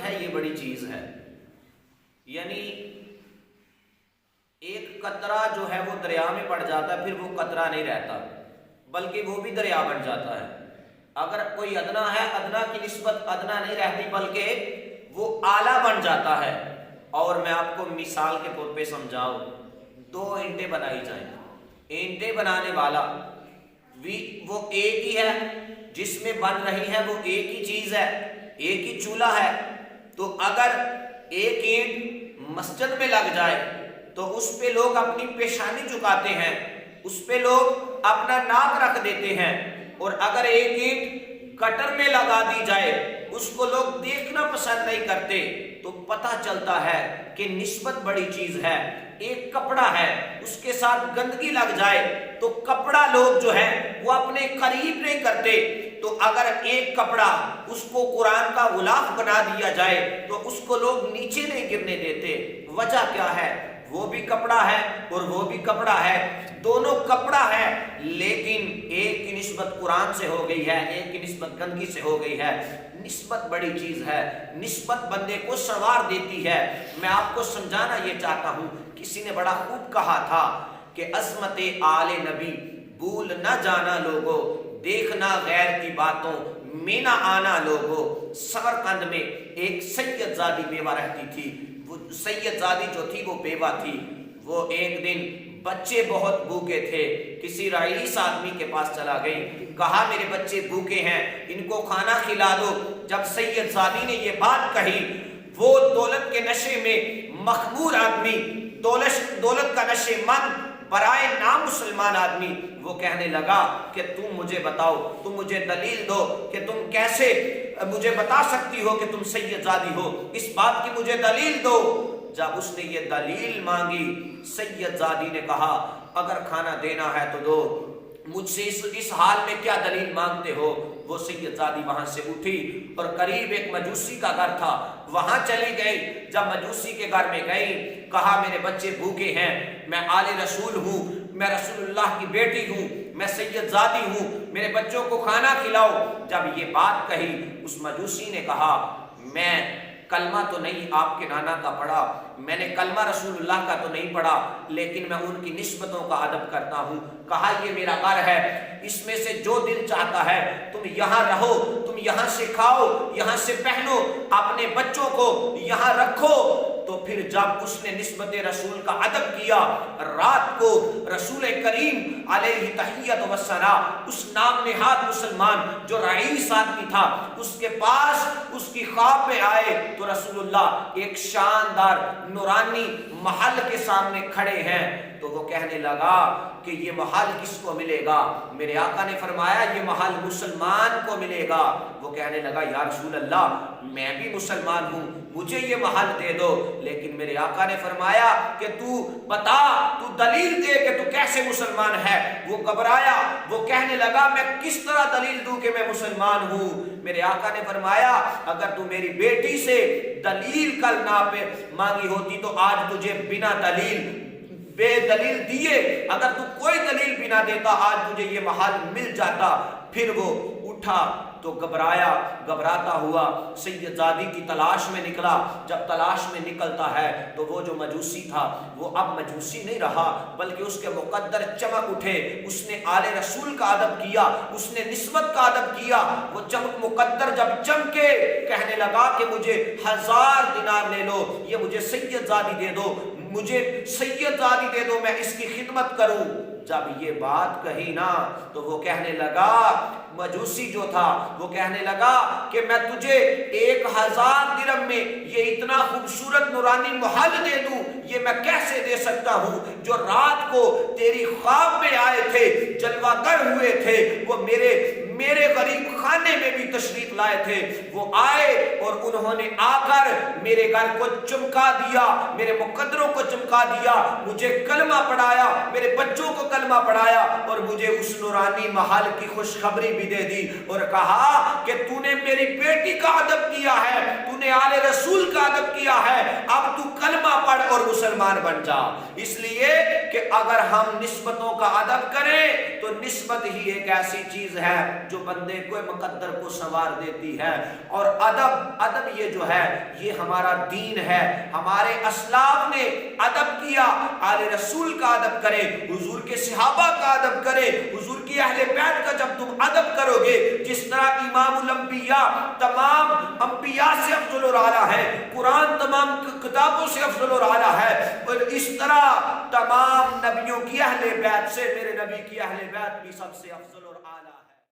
ہے یہ بڑی چیز ہے، یعنی ایک قطرہ جو ہے وہ دریا میں پڑ جاتا ہے، پھر وہ قطرہ نہیں رہتا بلکہ وہ بھی دریا بن جاتا ہے۔ اگر کوئی ادنا ہے، ادنا کی نسبت ادنا نہیں رہتی بلکہ وہ اعلیٰ بن جاتا ہے۔ اور میں آپ کو مثال کے طور پہ سمجھاؤں، دو اینٹیں بنائی جائیں، اینٹیں بنانے والا وہ ایک ہی ہے، جس میں بن رہی ہے وہ ایک ہی چیز ہے، ایک ہی چولہا ہے۔ تو اگر ایک اینٹ مسجد میں لگ جائے تو اس پہ لوگ اپنی پیشانی جھکاتے ہیں، اس پہ لوگ اپنا ناک رکھ دیتے ہیں، اور اگر ایک اینٹ گٹر میں لگا دی جائے اس کو لوگ دیکھنا پسند نہیں کرتے۔ تو پتہ چلتا ہے کہ نسبت بڑی چیز ہے۔ ایک کپڑا ہے، اس کے ساتھ گندگی لگ جائے تو کپڑا لوگ جو ہے وہ اپنے قریب نہیں کرتے۔ تو اگر ایک کپڑا اس کو قرآن کا غلاف بنا دیا جائے تو اس کو لوگ نیچے نہیں گرنے دیتے۔ وجہ کیا ہے؟ وہ بھی کپڑا ہے اور وہ بھی کپڑا ہے، دونوں کپڑا ہے، لیکن ایک کی نسبت قرآن سے ہو گئی ہے، ایک کی نسبت گندگی سے ہو گئی ہے۔ نسبت بڑی چیز ہے، نسبت بندے کو سنوار دیتی ہے۔ میں آپ کو سمجھانا یہ چاہتا ہوں، کسی نے بڑا خوب کہا تھا کہ عظمت آل نبی بھول نہ جانا لوگوں، دیکھنا غیر کی باتوں میں نہ آنا لوگوں۔ سمرقند میں ایک سید زادی بیوہ رہتی تھی۔ وہ سید زادی جو تھی وہ بیوہ تھی۔ وہ ایک دن بچے بہت بھوکے تھے، کسی رئیس آدمی کے پاس چلا گئی، کہا میرے بچے بھوکے ہیں، ان کو کھانا کھلا دو۔ جب سید زادی نے یہ بات کہی، وہ دولت کے نشے میں مخمور آدمی، دولت کا نشے مند برائے نام مسلمان آدمی، وہ کہنے لگا کہ تم مجھے بتاؤ، تم مجھے دلیل دو کہ تم کیسے مجھے بتا سکتی ہو کہ تم سید زادی ہو، اس بات کی مجھے دلیل دو۔ جب اس نے یہ دلیل مانگی، سید زادی نے کہا اگر کھانا دینا ہے تو دو، مجھ سے اس حال میں کیا دلیل مانگتے ہو؟ وہ سید زادی وہاں سے اٹھی اور قریب ایک مجوسی کا گھر تھا، وہاں چلی گئی۔ جب مجوسی کے گھر میں گئی، کہا میرے بچے بھوکے ہیں، میں آل رسول ہوں، میں رسول اللہ کی بیٹی ہوں، میں سید زادی ہوں، میرے بچوں کو کھانا کھلاؤ۔ جب یہ بات کہی، اس مجوسی نے کہا میں کلمہ تو نہیں آپ کے نانا کا پڑھا، میں نے کلمہ رسول اللہ کا تو نہیں پڑھا، لیکن میں ان کی نسبتوں کا ادب کرتا ہوں۔ کہا یہ میرا گھر ہے، اس میں سے جو دل چاہتا ہے تم یہاں رہو، تم یہاں سے کھاؤ، یہاں سے پہنو، اپنے بچوں کو یہاں رکھو۔ تو پھر جب اس نے نسبت رسول کا ادب کیا، رات کو رسول کریم علیہ تحیت و ثناء، اس نام نہاد مسلمان جو رئیس آدمی تھا، اس کے پاس اس کی خواب میں آئے تو رسول اللہ ایک شاندار نورانی محل کے سامنے کھڑے ہیں۔ تو وہ کہنے لگا کہ یہ محل کس کو ملے گا؟ میرے آقا نے فرمایا یہ محل مسلمان کو ملے گا۔ وہ کہنے لگا یا رسول اللہ میں بھی مسلمان ہوں، مجھے یہ محل دے دو۔ لیکن میرے آقا نے فرمایا کہ تو بتا، تو دلیل دے کہ تو کیسے مسلمان ہے۔ وہ گھبرایا، وہ کہنے لگا میں کس طرح دلیل دوں کہ میں مسلمان ہوں؟ میرے آقا نے فرمایا اگر تو میری بیٹی سے دلیل کل نہ مانگی ہوتی تو آج تجھے بنا دلیل، بے دلیل دیے، اگر تو کوئی دلیل بھی نہ دیتا آج تجھے یہ محل مل جاتا۔ پھر وہ اٹھا تو گھبراتا ہوا سید زادی کی تلاش میں نکلا۔ جب تلاش میں نکلتا ہے تو وہ جو مجوسی تھا وہ اب مجوسی نہیں رہا، بلکہ اس کے مقدر چمک اٹھے۔ اس نے آل رسول کا ادب کیا، اس نے نسبت کا ادب کیا۔ وہ چمک مقدر جب چمکے، کہنے لگا کہ مجھے 1000 دینار لے لو، یہ مجھے سید زادی دے دو، مجھے سید زادی دے دو، میں اس کی خدمت کروں۔ جب یہ بات کہی نا تو وہ کہنے لگا، مجوسی جو تھا وہ کہنے لگا کہ میں تجھے 1000 درہم میں یہ اتنا خوبصورت نورانی محل دے دوں، یہ میں کیسے دے سکتا ہوں؟ جو رات کو تیری خواب میں آئے تھے، جلوہ گر ہوئے تھے، وہ میرے غریب خانے میں بھی تشریف لائے تھے، وہ آئے اور انہوں نے آ کر میرے گھر کو چمکا دیا، میرے مقدروں کو چمکا دیا، مجھے کلمہ پڑھایا، میرے بچوں کو کلمہ پڑھایا، اور مجھے اس نورانی محل کی خوشخبری بھی دے دی، اور کہا کہ تو نے میری بیٹی کا ادب کیا ہے، تو نے آل رسول کا ادب کیا ہے، اب تو کلمہ پڑھ اور مسلمان بن جا۔ اس لیے کہ اگر ہم نسبتوں کا ادب کریں تو نسبت ہی ایک ایسی چیز ہے جو بندے کو مقدر کو سنوار دیتی ہے۔ اور ادب یہ جو ہے یہ ہمارا دین ہے، ہمارے اسلاف نے ادب کیا، آل رسول کا ادب کرے، حضور کے صحابہ کا ادب کرے، حضور کی اہل بیت کا جب تم ادب کرو گے، جس طرح امام الانبیاء تمام انبیاء سے افضل اور اعلیٰ ہے، قرآن تمام کتابوں سے افضل اور اعلیٰ ہے، اور اس طرح تمام نبیوں کی اہل بیت سے میرے نبی کی اہل بیت بھی سب سے افضل